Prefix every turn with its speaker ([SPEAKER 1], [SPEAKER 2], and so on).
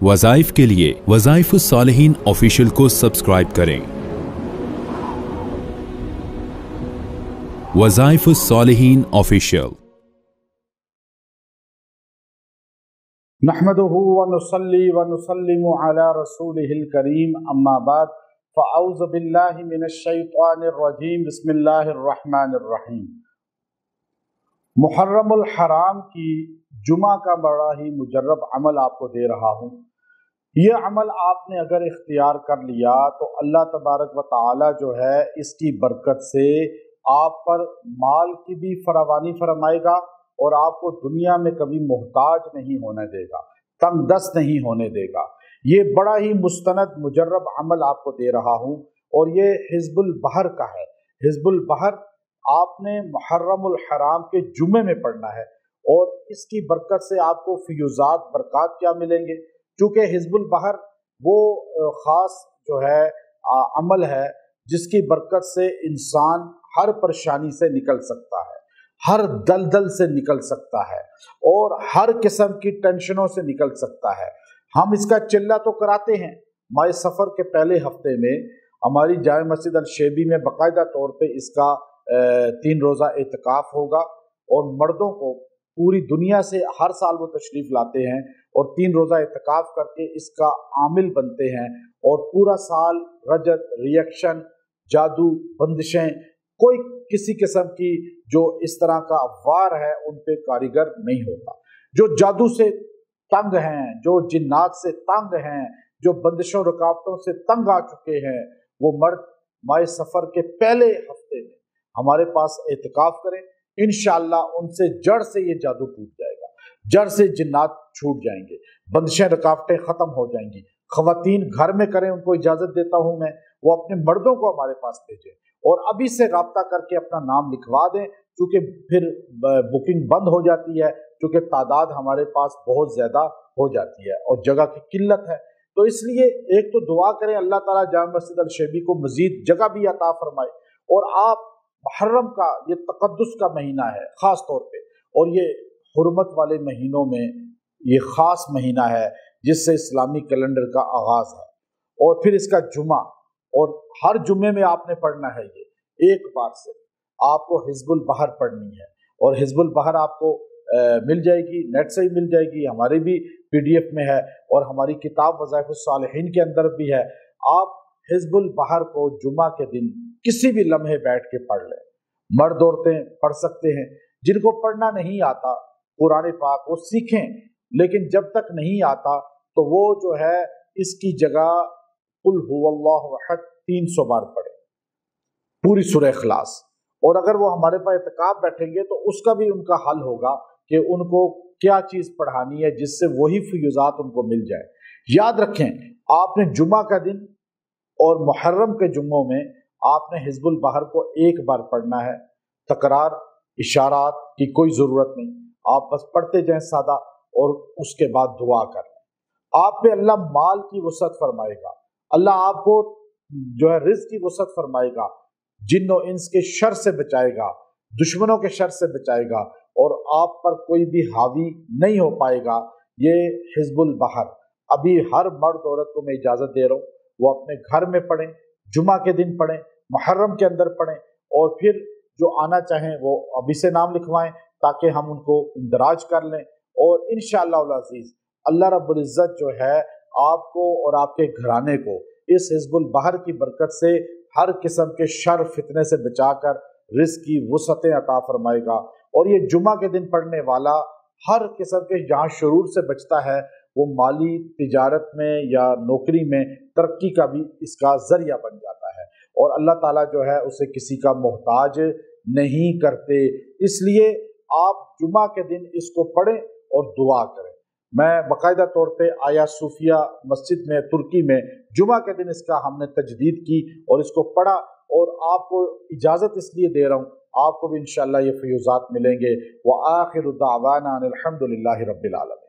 [SPEAKER 1] वज़ाइफ के लिए वज़ाइफुस सालिहीन ऑफिशियल को सब्सक्राइब करें। वज़ाइफुस सालिहीन ऑफिशियल।
[SPEAKER 2] नहमदुहु व नुसल्ली व नुसल्लिमु अला रसूलिहिल करीम, अम्मा बाद, फ़अऊज़ु बिल्लाहि मिनश शैतानिर रजीम, बिस्मिल्लाहिर रहमानिर रहीम। मुहर्रमुल हराम की जुमा का बड़ा ही मुजर्रब अमल आपको दे रहा हूँ। ये अमल आपने अगर इख्तियार कर लिया तो अल्लाह तबारक व तआला जो है इसकी बरकत से आप पर माल की भी फरावानी फरमाएगा और आपको दुनिया में कभी मोहताज नहीं होने देगा, तंगदस्त नहीं होने देगा। ये बड़ा ही मुस्तनद मुजर्रब अमल आपको दे रहा हूँ और ये हिज़्बुल बहर का है। हिज़्बुल बहर आपने मुहर्रमुल हराम के जुमे में पढ़ना है और इसकी बरकत से आपको फ़ियूज़ात बरक़ात क्या मिलेंगे। चूँकि हिज़्बुल बहर वो ख़ास जो है अमल है जिसकी बरकत से इंसान हर परेशानी से निकल सकता है, हर दलदल से निकल सकता है और हर किस्म की टेंशनों से निकल सकता है। हम इसका चिल्ला तो कराते हैं। माए सफ़र के पहले हफ्ते में हमारी जामे मस्जिद अल शेबी में बाकायदा तौर पे इसका 3 रोज़ा एतकाफ़ होगा और मर्दों को पूरी दुनिया से हर साल वो तशरीफ़ लाते हैं और 3 रोज़ा एतकाफ़ करके इसका आमिल बनते हैं और पूरा साल रजत, रिएक्शन, जादू, बंदिशें, कोई किसी किस्म की जो इस तरह का वार है उन पे कारीगर नहीं होता। जो जादू से तंग हैं, जो जिन्नात से तंग हैं, जो बंदिशों रुकावटों से तंग आ चुके हैं, वो मर्द माए सफ़र के पहले हफ्ते में हमारे पास एतकाफ़ करें। इंशाअल्लाह उनसे जड़ से ये जादू टूट जाएगा, जड़ से जिन्नात छूट जाएंगे, बंदिशें रुकावटें ख़त्म हो जाएंगी। ख़वातीन घर में करें, उनको इजाज़त देता हूँ मैं, वो अपने मर्दों को हमारे पास भेजें और अभी से राब्ता करके अपना नाम लिखवा दें, क्योंकि फिर बुकिंग बंद हो जाती है, क्योंकि तादाद हमारे पास बहुत ज़्यादा हो जाती है और जगह की किल्लत है। तो इसलिए एक तो दुआ करें अल्लाह ताला जामे मस्जिद अल शेबी को मज़ीद जगह भी अता फरमाए और आप मुहर्रम का ये तक़द्दुस का महीना है ख़ास तौर पे और ये हुर्मत वाले महीनों में ये ख़ास महीना है जिससे इस्लामी कैलेंडर का आगाज़ है और फिर इसका जुमा और हर जुमे में आपने पढ़ना है। ये एक बार से आपको हिज़्बुल बहर पढ़नी है और हिज़्बुल बहर आपको मिल जाएगी, नेट से ही मिल जाएगी, हमारी भी PDF में है और हमारी किताब वज़ाइफुस सालिहीन के अंदर भी है। आप हिज़्बुल बहर को जुमा के दिन किसी भी लम्हे बैठ के पढ़ लें। मर्द औरतें पढ़ सकते हैं। जिनको पढ़ना नहीं आता कुरान पाक वो सीखें, लेकिन जब तक नहीं आता तो वो जो है इसकी जगह कुल हुवल्लाहु अहद 300 बार पढ़े, पूरी सूरह इखलास। और अगर वो हमारे पास इत्काफ बैठेंगे तो उसका भी उनका हल होगा कि उनको क्या चीज़ पढ़ानी है जिससे वही फ़ियूज़ात उनको मिल जाए। याद रखें, आपने जुमा का दिन और मुहर्रम के जुम्मों में आपने हिज़्बुल बहर को एक बार पढ़ना है। तकरार, इशारात की कोई ज़रूरत नहीं, आप बस पढ़ते जाएं सादा और उसके बाद दुआ कर लें। आप पे अल्लाह माल की वसअत फरमाएगा, अल्लाह आपको जो है रिज़्क़ की वसअत फरमाएगा, जिन्न और इंस के शर से बचाएगा, दुश्मनों के शर से बचाएगा और आप पर कोई भी हावी नहीं हो पाएगा। ये हिज़्बुल बहर अभी हर मर्द औरत को मैं इजाज़त दे रहा हूँ वो अपने घर में पढ़ें, जुमा के दिन पढ़ें, मुहर्रम के अंदर पढ़ें और फिर जो आना चाहें वो अभी से नाम लिखवाएं ताकि हम उनको इंदराज कर लें और इंशाअल्लाह अज़ीज़ अल्लाह रब्बुल इज़्ज़त जो है आपको और आपके घराने को इस हिज़्बुल बहर की बरकत से हर किस्म के शर फितने से बचाकर रिज़्क़ की वसअतें अता फरमाएगा। और ये जुमा के दिन पढ़ने वाला हर किस्म के जहाँ शुरूर से बचता है वो माली तिजारत में या नौकरी में तरक्की का भी इसका ज़रिया बन जाता है और अल्लाह ताला जो है उसे किसी का मोहताज नहीं करते। इसलिए आप जुमा के दिन इसको पढ़ें और दुआ करें। मैं बाकायदा तौर पे आया सूफिया मस्जिद में तुर्की में जुमा के दिन इसका हमने तजदीद की और इसको पढ़ा और आपको इजाज़त इसलिए दे रहा हूँ, आपको भी इंशाअल्लाह ये फ़ियूज़ात मिलेंगे। व आखिरु दावाना अनिल हम्दुलिल्लाहि रब्बिल आलमीन।